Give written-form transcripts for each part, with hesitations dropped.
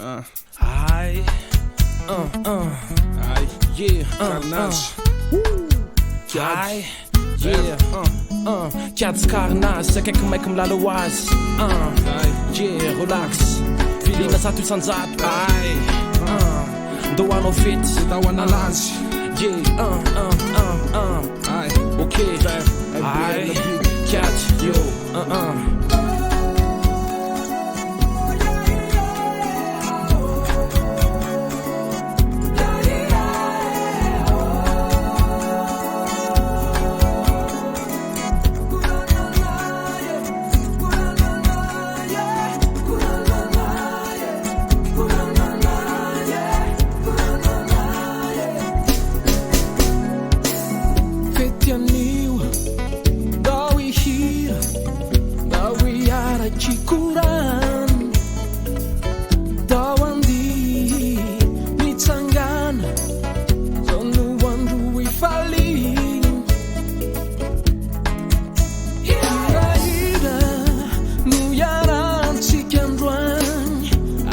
Aïe, yeah, Carnage. Aïe, yeah, Kiady Korana, c'est quelqu'un mais comme la loise. Yeah, relax. Feeling sa tu sans zat. Aïe, do one of it. Tá one lunch. Yeah, Aye. okay. Aïe, Kiady, yo, Chikuran Dawandi Nitsangana Zonu wandu ifali Ira Nuyaran Chikandwan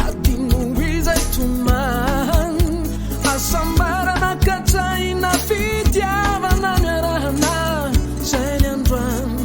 Adinu Wizetuman Asambara Nakatai na Fitiava Nangarana Zanyandwan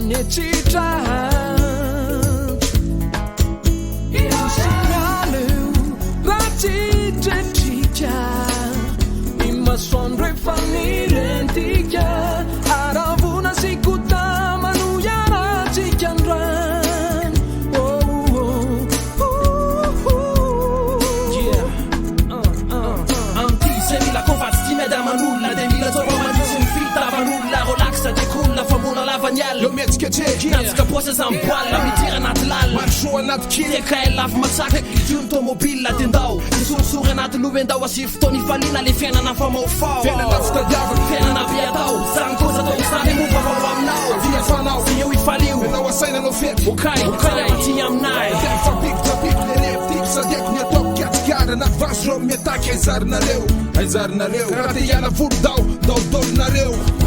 Nie czytać Sinyalu Lati Jetika Ima sondre fanirentika Aravuna sikuta Manuyara Tikandran Yeah Anti la confa stimeda manulla De mila toro mandisin filta manulla Relaxa de kulla famuna lavagnalle Yo mets que t'es Natsika pose zampalla mitira anaty lala Marcho anaty kely Teka e lafy matsaka Idiony tomobile tendao Nisorosory anaty lovendao Asy fotoana ifaliana le fiainana famaofao Fiainana fitadiavana Fiainana be atao Zany kosa atao isany momba vao aminao Via fanao Sy eo ifalio Menao asaina no fety Okay, ty aminay Tapik le tip sadeky ny atao katikara na vaso metaky aizarinareo Karaha te hiala vorodao daodaolinareo